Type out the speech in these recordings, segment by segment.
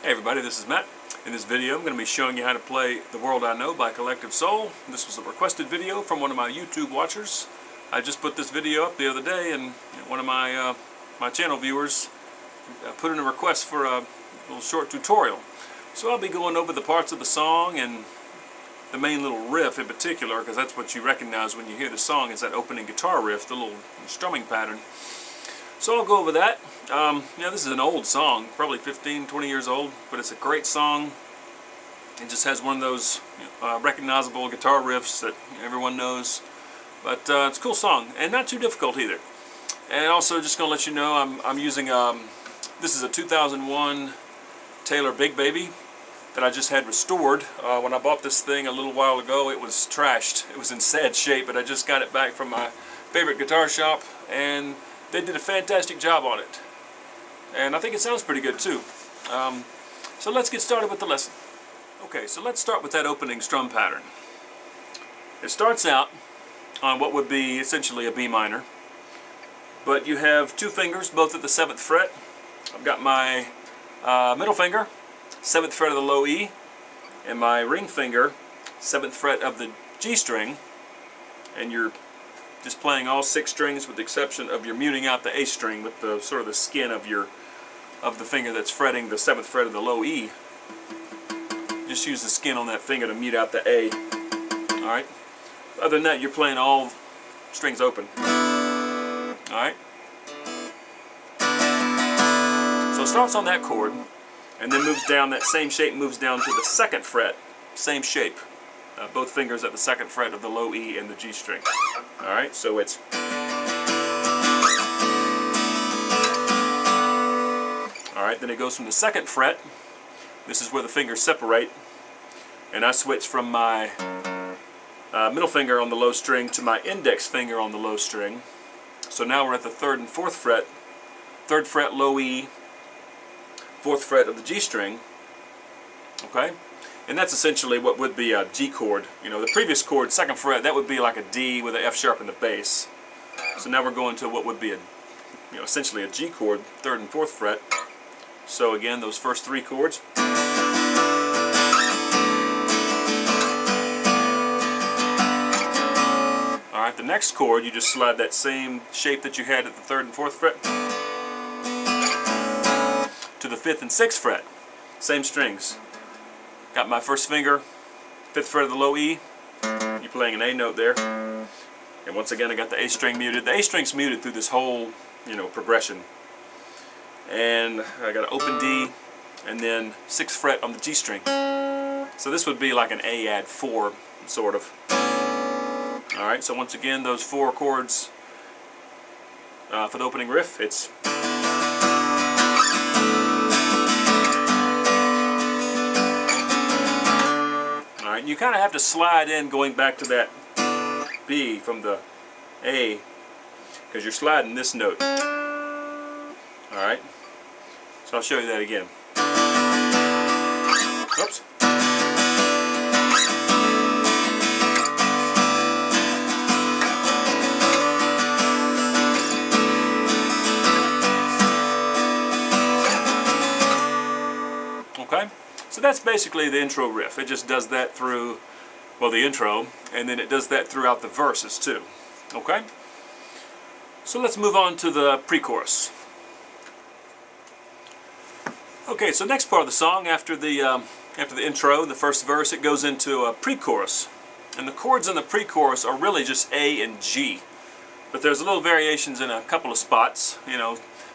Hey everybody, this is Matt. In this video I'm going to be showing you how to play The World I Know by Collective Soul. This was a requested video from one of my YouTube watchers. I just put this video up the other day and one of my channel viewers put in a request for a little short tutorial. So I'll be going over the parts of the song and the main little riff in particular, because that's what you recognize when you hear the song, is that opening guitar riff, the little strumming pattern. So I'll go over that. This is an old song, probably 15, 20 years old, but it's a great song. It just has one of those recognizable guitar riffs that everyone knows. But it's a cool song, and not too difficult either. And also, just going to let you know, I'm using, this is a 2001 Taylor Big Baby that I just had restored. When I bought this thing a little while ago, it was trashed. It was in sad shape, but I just got it back from my favorite guitar shop, and they did a fantastic job on it. And I think it sounds pretty good too. So let's get started with the lesson. Okay, so let's start with that opening strum pattern. It starts out on what would be essentially a B minor, but you have two fingers both at the 7th fret. I've got my middle finger, 7th fret of the low E, and my ring finger, 7th fret of the G string, and you're just playing all 6 strings with the exception of you're muting out the A string with the sort of the skin of the finger that's fretting the 7th fret of the low E. Just use the skin on that finger to mute out the A. Alright? Other than that, you're playing all strings open. Alright? So it starts on that chord and then moves down, that same shape moves down to the 2nd fret. Same shape. Both fingers at the 2nd fret of the low E and the G string. Alright, so it's... Alright, then it goes from the 2nd fret. This is where the fingers separate. And I switch from my middle finger on the low string to my index finger on the low string. So now we're at the 3rd and 4th fret. 3rd fret low E, 4th fret of the G string. Okay? And that's essentially what would be a G chord. You know, the previous chord, 2nd fret, that would be like a D with an F sharp in the bass. So now we're going to what would be essentially a G chord, 3rd and 4th fret. So again, those first 3 chords. Alright, the next chord, you just slide that same shape that you had at the 3rd and 4th fret to the 5th and 6th fret. Same strings. Got my first finger, 5th fret of the low E. You're playing an A note there. And once again, I got the A string muted. The A string's muted through this whole, progression. And I got an open D, and then 6th fret on the G string. So this would be like an A add 4, sort of. Alright, so once again, those 4 chords for the opening riff, it's... Alright, you kind of have to slide in going back to that B from the A, because you're sliding this note. Alright, so I'll show you that again. Oops. Okay, so that's basically the intro riff. It just does that through, well, the intro, and then it does that throughout the verses too. Okay? So let's move on to the pre-chorus. Okay, so next part of the song, after the intro, the first verse, it goes into a pre-chorus. And the chords in the pre-chorus are really just A and G. But there's little variations in a couple of spots,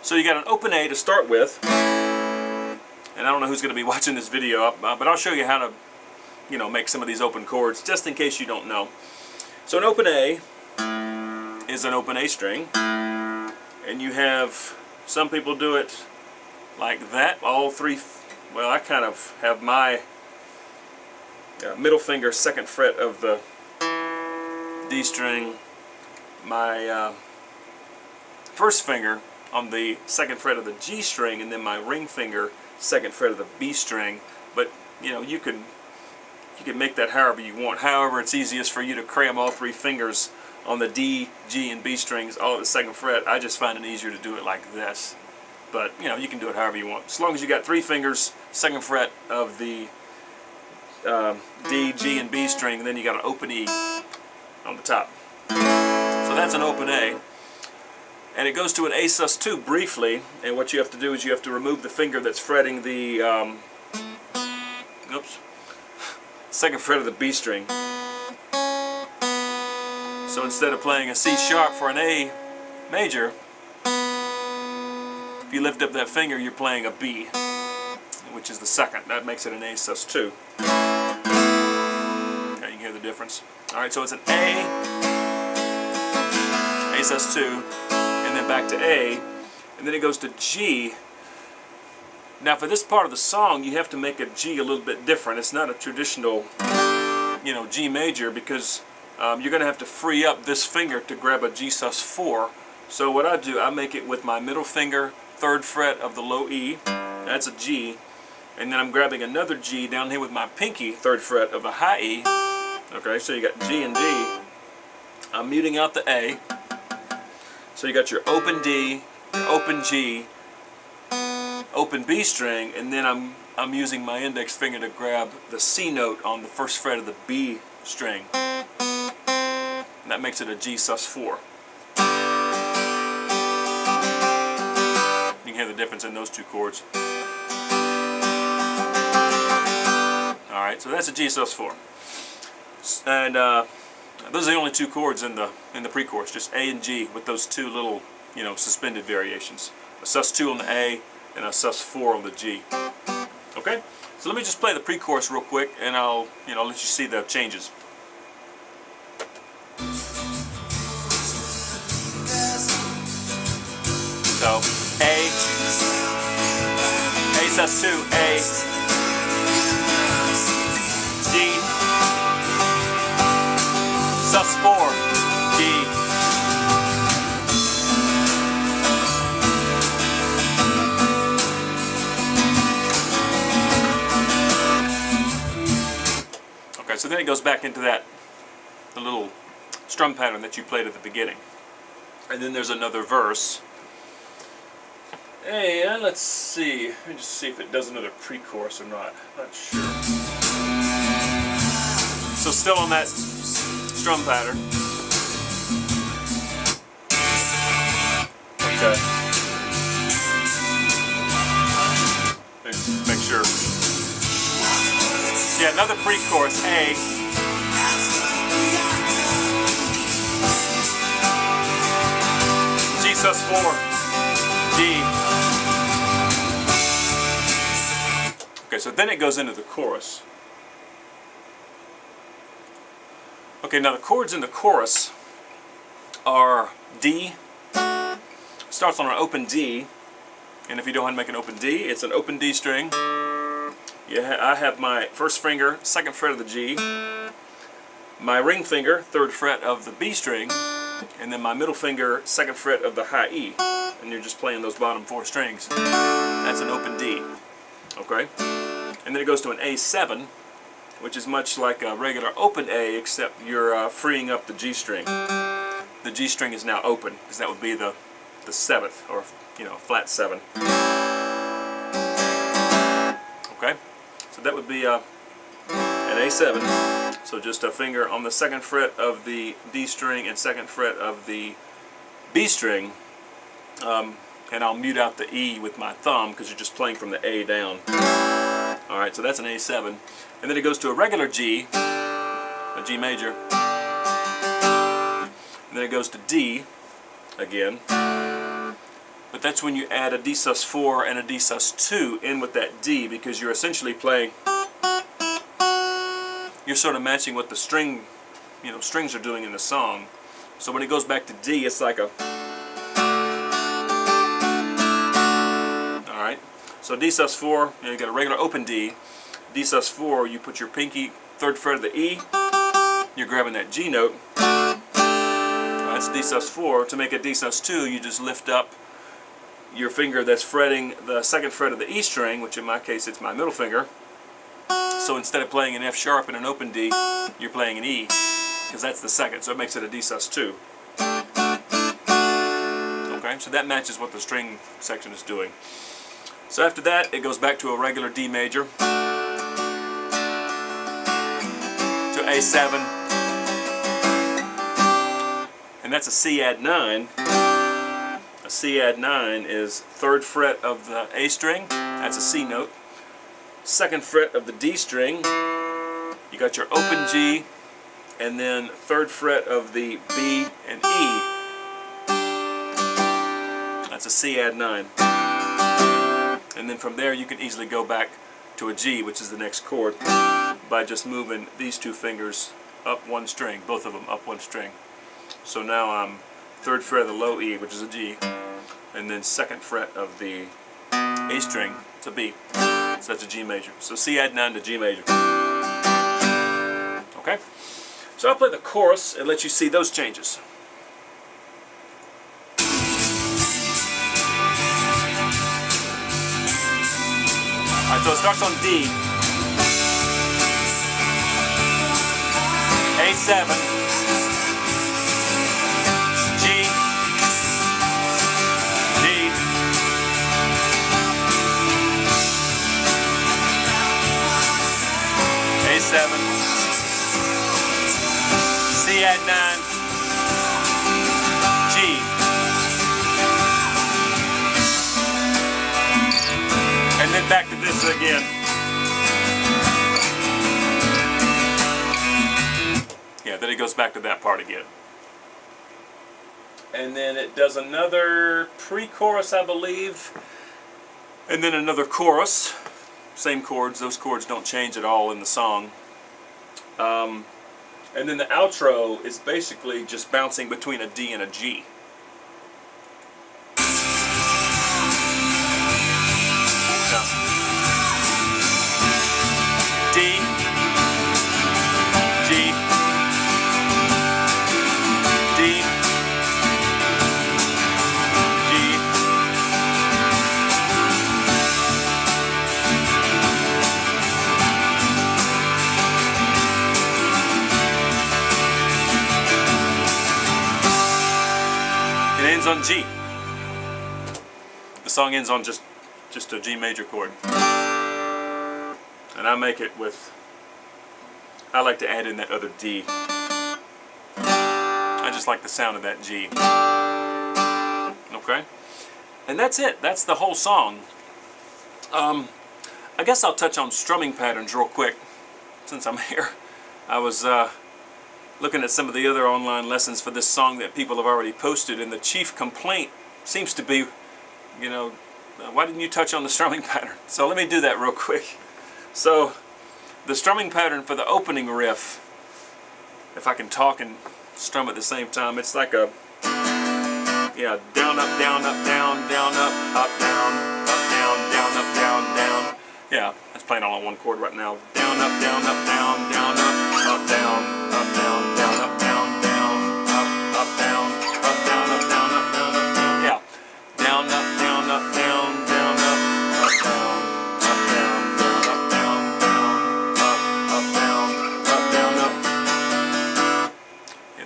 So you got an open A to start with. And I don't know who's going to be watching this video, but I'll show you how to, make some of these open chords, just in case you don't know. So an open A is an open A string. And you have, some people do it like that, all 3, well, I kind of have my middle finger 2nd fret of the D string, my first finger on the 2nd fret of the G string, and then my ring finger 2nd fret of the B string. But you can make that however you want. However, it's easiest for you to cram all 3 fingers on the D, G, and B strings all at the 2nd fret. I just find it easier to do it like this. but you know, you can do it however you want. As long as you got 3 fingers, 2nd fret of the D, G, and B string, and then you got an open E on the top. So that's an open A. And it goes to an A sus2 briefly, and what you have to do is you have to remove the finger that's fretting the 2nd fret of the B string. So instead of playing a C sharp for an A major, if you lift up that finger, you're playing a B, which is the 2nd. That makes it an A sus2. Okay, you can hear the difference. Alright, so it's an A sus2, and then back to A, and then it goes to G. Now for this part of the song, you have to make a G a little bit different. It's not a traditional, you know, G major, because you're going to have to free up this finger to grab a G sus4. So what I do, I make it with my middle finger, 3rd fret of the low E. That's a G. And then I'm grabbing another G down here with my pinky, 3rd fret of the high E. Okay, so you got G and D. I'm muting out the A. So you got your open D, your open G, open B string, and then I'm using my index finger to grab the C note on the 1st fret of the B string. And that makes it a G sus4. You can hear the difference in those 2 chords. Alright, so that's a G sus4. And those are the only 2 chords in the pre-chorus, just A and G with those 2 little, you know, suspended variations. A sus2 on the A and a sus4 on the G. Okay? So let me just play the pre-chorus real quick, and I'll, you know, let you see the changes. So A sus2, A, D, sus4, D, okay, so then it goes back into the little strum pattern that you played at the beginning. And then there's another verse. And let's see. Let me just see if it does another pre-chorus or not. Not sure. So still on that strum pattern. Okay. Make sure. Yeah, another pre-chorus. A. G sus4. D. Okay, so then it goes into the chorus. Okay, now the chords in the chorus are D. Starts on an open D, and if you don't want to make an open D, it's an open D string. I have my 1st finger, 2nd fret of the G, my ring finger, 3rd fret of the B string, and then my middle finger, 2nd fret of the high E. And you're just playing those bottom 4 strings. That's an open D. Okay? And then it goes to an A7, which is much like a regular open A, except you're freeing up the G string. The G string is now open, because that would be the 7th, or, you know, flat 7. Okay? So that would be an A7. So just a finger on the 2nd fret of the D string and 2nd fret of the B string. And I'll mute out the E with my thumb because you're just playing from the A down. Alright, so that's an A7. And then it goes to a regular G, a G major. And then it goes to D again. But that's when you add a D sus4 and a D sus2 in with that D, because you're essentially playing, you're sort of matching what the strings are doing in the song. So when it goes back to D, it's like a... Alright, so D sus4, you got a regular open D. D sus4, you put your pinky, 3rd fret of the E, you're grabbing that G note. That's D sus4. To make a D sus2, you just lift up your finger that's fretting the 2nd fret of the E string, which in my case it's my middle finger. So instead of playing an F sharp and an open D, you're playing an E, because that's the 2nd, so it makes it a D sus2. Okay? time, so that matches what the string section is doing. So after that, it goes back to a regular D major, to A7, and that's a C add 9. A C add 9 is 3rd fret of the A string, that's a C note, 2nd fret of the D string, you got your open G, and then 3rd fret of the B and E, that's a C add 9. And then from there you can easily go back to a G, which is the next chord, by just moving these 2 fingers up 1 string, both of them up 1 string. So now I'm 3rd fret of the low E, which is a G, and then 2nd fret of the A string to B, so that's a G major. So C add 9 to G major. Okay? So I'll play the chorus and let you see those changes. Alright, so it starts on D, A7, G, D, A7, C add 9, G, and then back to this again. Yeah, then it goes back to that part again. And then it does another pre-chorus, I believe, and then another chorus. Same chords, those chords don't change at all in the song. And then the outro is basically just bouncing between a D and a G. D, G, D, G, it ends on G. The song ends on just a G major chord. And I make it with, I like to add in that other D. I just like the sound of that G. Okay? And that's it. That's the whole song. I guess I'll touch on strumming patterns real quick since I'm here. I was looking at some of the other online lessons for this song that people have already posted, and the chief complaint seems to be, you know, why didn't you touch on the strumming pattern? So let me do that real quick. So, the strumming pattern for the opening riff, if I can talk and strum at the same time, it's like a, yeah, down, up, down, up, down, down, up, down, down, down, up, down, down. Yeah, that's playing all on one chord right now. Down, up, down, up, down, down, up, down, down, down, up, down, down, up, down, up, down, up, down, up, down, up, down. Yeah, down, up, down, up, down, down, up, down.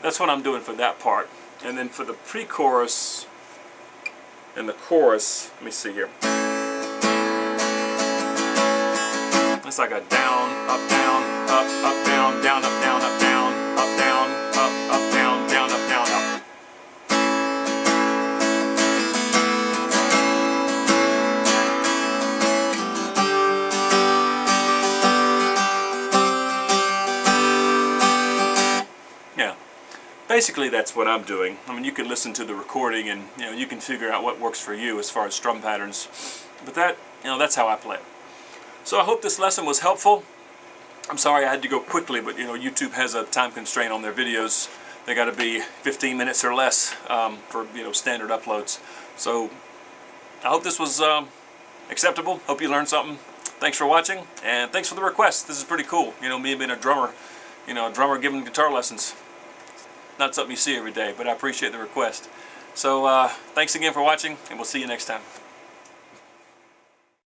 That's what I'm doing for that part. And then for the pre-chorus and the chorus, let me see here. It's like a down, up, down, up, down, down, up, down, up, down, up, down, up, down, down, up, down, up. Yeah. Basically, that's what I'm doing. I mean, you can listen to the recording and, you know, you can figure out what works for you as far as strum patterns. But that, you know, that's how I play it. So I hope this lesson was helpful. I'm sorry I had to go quickly, but, you know, YouTube has a time constraint on their videos. They got to be 15 minutes or less for, you know, standard uploads. So I hope this was acceptable. Hope you learned something. Thanks for watching, and thanks for the request. This is pretty cool. You know, me being a drummer, you know, a drummer giving guitar lessons. Not something you see every day, but I appreciate the request. So thanks again for watching, and we'll see you next time.